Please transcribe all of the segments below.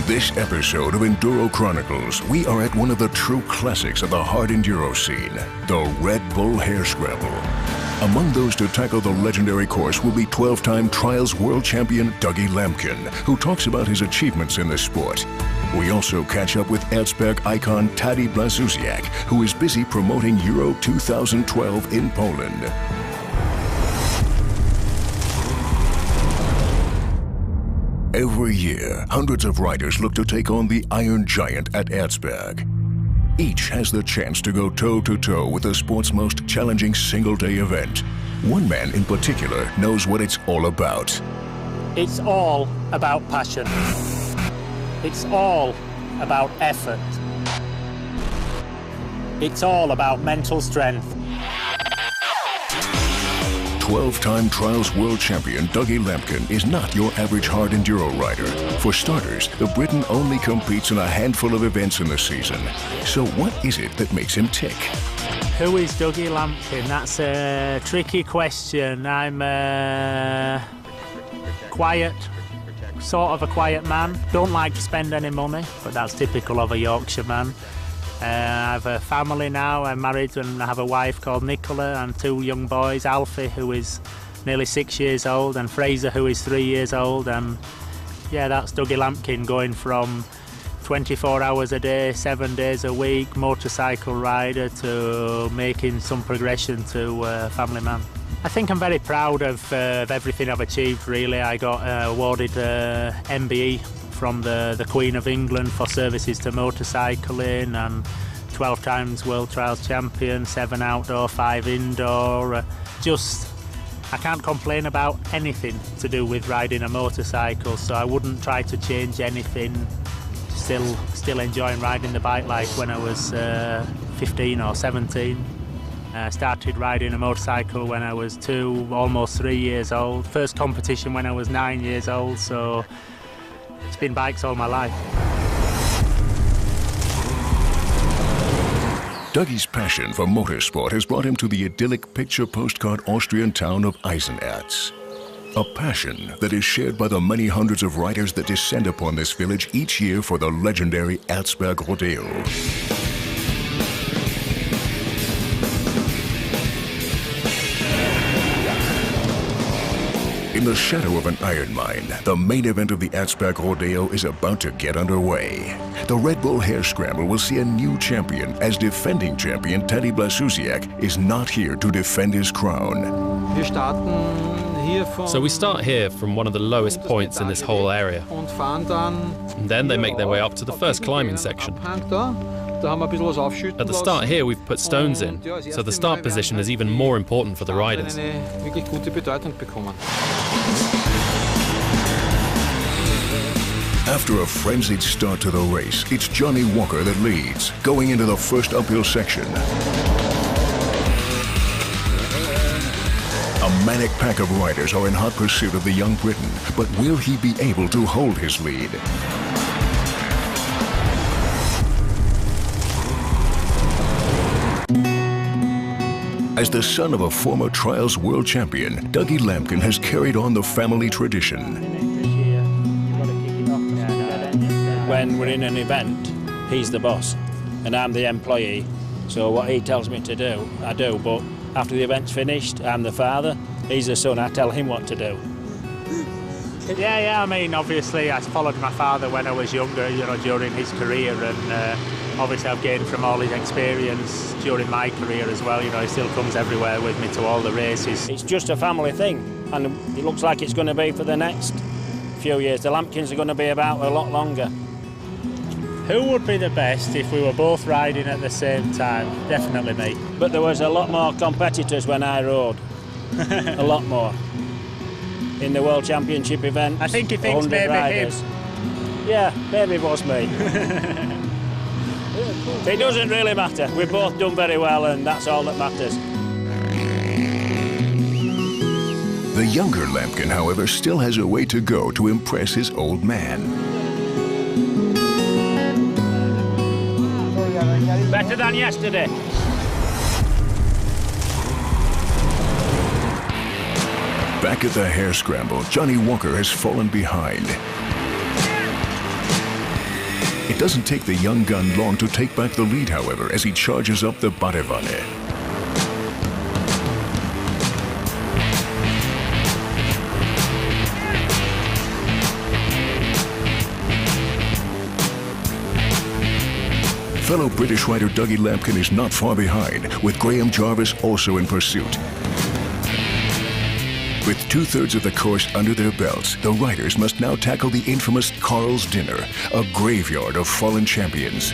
On this episode of Enduro Chronicles, we are at one of the true classics of the hard enduro scene, the Red Bull Hare Scramble. Among those to tackle the legendary course will be 12-time Trials World Champion Dougie Lampkin, who talks about his achievements in the sport. We also catch up with Erzberg icon Tadej Blazuzziak, who is busy promoting Euro 2012 in Poland. Every year, hundreds of riders look to take on the Iron Giant at Erzberg. Each has the chance to go toe-to-toe with the sport's most challenging single-day event. One man in particular knows what it's all about. It's all about passion. It's all about effort. It's all about mental strength. 12-time Trials World Champion Dougie Lampkin is not your average hard enduro rider. For starters, the Briton only competes in a handful of events in the season. So what is it that makes him tick? Who is Dougie Lampkin? That's a tricky question. I'm quiet, sort of a quiet man. Don't like to spend any money, but that's typical of a Yorkshire man. I have a family now. I'm married and I have a wife called Nicola and two young boys, Alfie, who is nearly 6 years old, and Fraser, who is 3 years old. And yeah, that's Dougie Lampkin, going from 24 hours a day, 7 days a week, motorcycle rider, to making some progression to family man. I think I'm very proud of everything I've achieved, really. I got awarded MBE from the Queen of England for services to motorcycling, and 12 times World Trials Champion, 7 outdoor, 5 indoor. I can't complain about anything to do with riding a motorcycle, so I wouldn't try to change anything. Still enjoying riding the bike like when I was 15 or 17. I started riding a motorcycle when I was 2, almost 3 years old. First competition when I was 9 years old, so it's been bikes all my life. Dougie's passion for motorsport has brought him to the idyllic picture postcard Austrian town of Eisenerz. A passion that is shared by the many hundreds of riders that descend upon this village each year for the legendary Erzberg Rodeo. In the shadow of an iron mine, the main event of the Erzberg Rodeo is about to get underway. The Red Bull Hare Scramble will see a new champion, as defending champion Tadej Blazuzziak is not here to defend his crown. So we start here from one of the lowest points in this whole area. And then they make their way up to the first climbing section. At the start here we've put stones in, so the start position is even more important for the riders. After a frenzied start to the race, it's Johnny Walker that leads, going into the first uphill section. A manic pack of riders are in hot pursuit of the young Briton, but will he be able to hold his lead? As the son of a former Trials World Champion, Dougie Lampkin has carried on the family tradition. When we're in an event, he's the boss and I'm the employee. So what he tells me to do, I do. But after the event's finished, I'm the father, he's the son, I tell him what to do. Yeah, I mean, obviously I followed my father when I was younger, during his career, and obviously I've gained from all his experience during my career as well. He still comes everywhere with me to all the races. It's just a family thing, and it looks like it's going to be for the next few years. The Lampkins are going to be about a lot longer. Who would be the best if we were both riding at the same time? Definitely me. But there was a lot more competitors when I rode. A lot more. In the World Championship event. I think he thinks maybe riders. Yeah, maybe it was me. It doesn't really matter. We've both done very well, and that's all that matters. The younger Lampkin, however, still has a way to go to impress his old man. Better than yesterday. Back at the Hare Scramble, Johnny Walker has fallen behind. It doesn't take the young gun long to take back the lead, however, as he charges up the Badewanne. Fellow British rider Dougie Lampkin is not far behind, with Graham Jarvis also in pursuit. With 2/3 of the course under their belts, the riders must now tackle the infamous Carl's Dinner, a graveyard of fallen champions.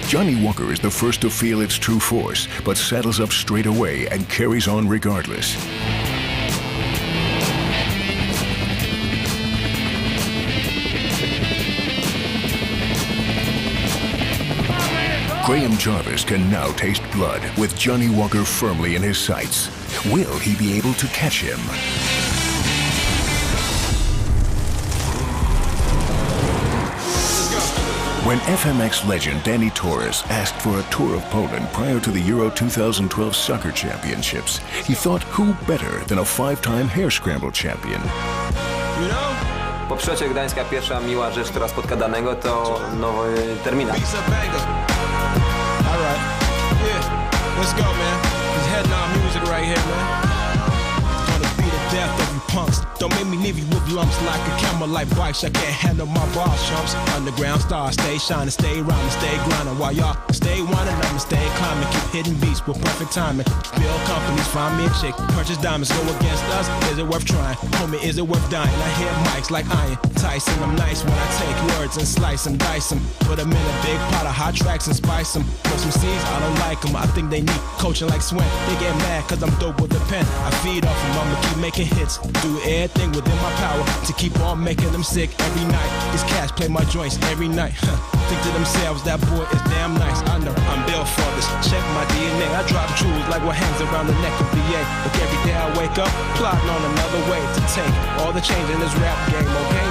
Johnny Walker is the first to feel its true force, but saddles up straight away and carries on regardless. Graham Jarvis can now taste blood, with Johnny Walker firmly in his sights. Will he be able to catch him? When FMX legend Danny Torres asked for a tour of Poland prior to the Euro 2012 Soccer Championships, he thought who better than a 5-time Hare Scramble champion. Po przecie Gdańska pierwsza miła rzecz, która spotka danego, to nowy terminal. Let's go, man. This headline music right here, man. Gonna be the death of you punks. Don't make me leave you with lumps like a camel like bikes. I can't handle my bar chumps. Underground stars, stay shining, stay rhyming, stay grinding. While y'all stay whining, I'ma stay climbing. Keep hitting beats with perfect timing. Build companies, find me a chick. Purchase diamonds, go against us. Is it worth trying? Homie, is it worth dying? I hear mics like iron. Tyson, I'm nice when I take words and slice them, dice them. Put them in a big pot of hot tracks and spice them. Throw some seeds, I don't like them. I think they need coaching like Swen. They get mad cause I'm dope with a pen. I feed off them, I'ma keep making hits. Do everything within my power to keep on making them sick every night. These cats play my joints every night. Think to themselves, that boy is damn nice. I know I'm built for this. Check my DNA. I drop jewels like what hangs around the neck of VA. Look, every day I wake up, plotting on another way to take all the change in this rap game, okay?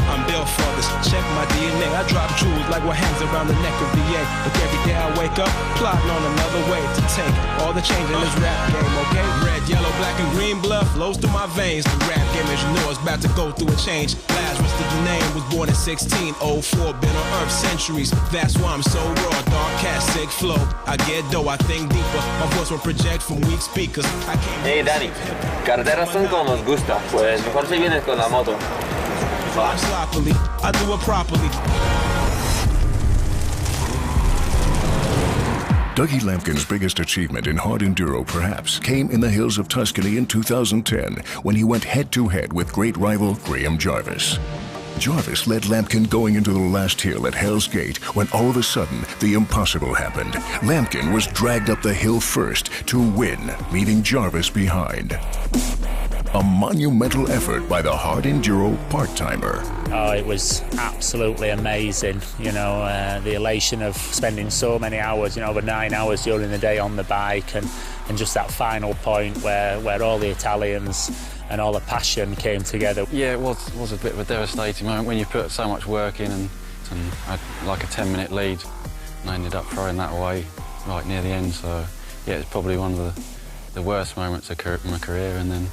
I'm built for this. Check my DNA. I drop jewels like what hangs around the neck of VA. Look, every day I wake up, plotting on another way to take all the change in this rap game, okay? Red, yellow, black, and green blood flows through my veins. The rap game, as you know, is about to go through a change. Lazarus, the name, was born in 1604. Been on Earth centuries. That's why I'm so raw. Dark cat, sick flow. I get dough, I think deeper. My voice will project from weak speakers. I can't. Hey, Danny. Carreteras son como nos gusta. Pues mejor si vienes con la moto. Sloppily, I do it properly. Dougie Lampkin's biggest achievement in hard enduro, perhaps, came in the hills of Tuscany in 2010 when he went head-to-head with great rival Graham Jarvis. Jarvis led Lampkin going into the last hill at Hell's Gate when all of a sudden the impossible happened. Lampkin was dragged up the hill first to win, leaving Jarvis behind. A monumental effort by the hard enduro part-timer. Oh, it was absolutely amazing, you know, the elation of spending so many hours, you know, over 9 hours during the day on the bike, and just that final point where all the Italians and all the passion came together. Yeah, it was a bit of a devastating moment when you put so much work in and I had like a 10-minute lead and I ended up throwing that away right near the end. So, yeah, it's probably one of the worst moments of my career, and then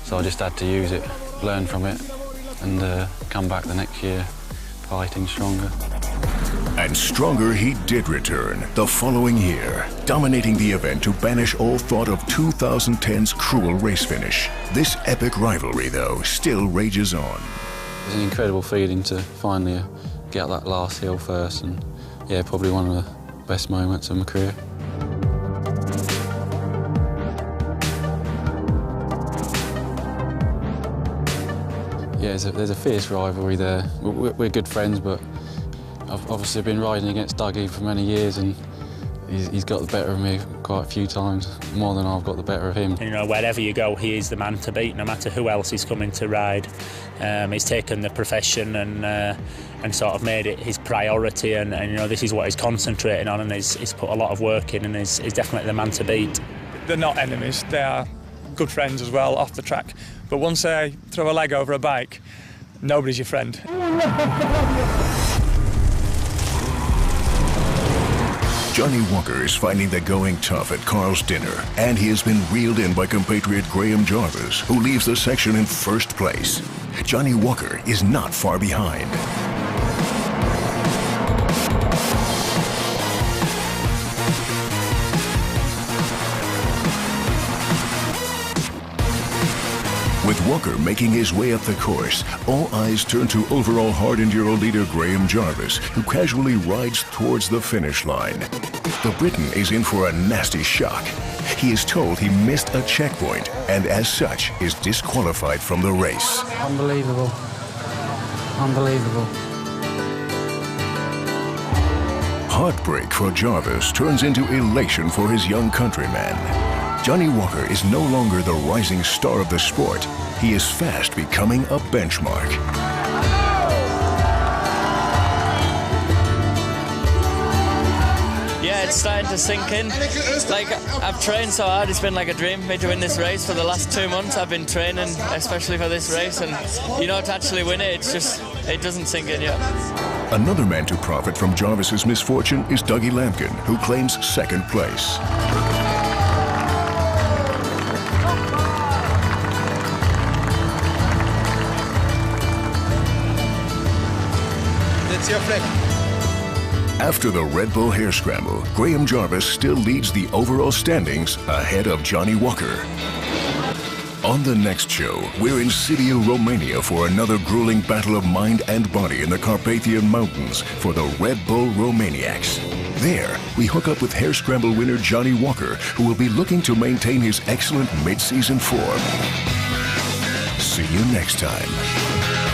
so I just had to use it, learn from it, and come back the next year fighting stronger. And stronger he did return the following year, dominating the event to banish all thought of 2010's cruel race finish. This epic rivalry, though, still rages on. It's an incredible feeling to finally get that last hill first, and yeah, probably one of the best moments of my career. Yeah, there's a fierce rivalry there. We're good friends, but I've obviously been riding against Dougie for many years, and he's got the better of me quite a few times, more than I've got the better of him. You know, wherever you go, he is the man to beat, no matter who else is coming to ride. He's taken the profession and sort of made it his priority, and you know, this is what he's concentrating on, and he's put a lot of work in, and he's definitely the man to beat. They're not enemies, they are good friends as well off the track. But once they throw a leg over a bike, nobody's your friend. Johnny Walker is finding the going tough at Carl's Dinner, and he has been reeled in by compatriot Graham Jarvis, who leaves the section in first place. Johnny Walker is not far behind. Walker making his way up the course, all eyes turn to overall hard enduro leader Graham Jarvis, who casually rides towards the finish line. The Briton is in for a nasty shock. He is told he missed a checkpoint and as such is disqualified from the race. Unbelievable. Unbelievable. Heartbreak for Jarvis turns into elation for his young countryman. Johnny Walker is no longer the rising star of the sport. He is fast becoming a benchmark. Yeah, it's starting to sink in. Like, I've trained so hard, it's been like a dream for me to win this race. For the last 2 months I've been training especially for this race, and you know, to actually win it, it's just, it doesn't sink in yet. Another man to profit from Jarvis's misfortune is Dougie Lampkin, who claims second place. That's your flag. After the Red Bull Hare Scramble, Graham Jarvis still leads the overall standings ahead of Johnny Walker. On the next show, we're in Sibiu, Romania for another grueling battle of mind and body in the Carpathian Mountains for the Red Bull Romaniacs. There, we hook up with Hare Scramble winner Johnny Walker, who will be looking to maintain his excellent mid-season form. See you next time.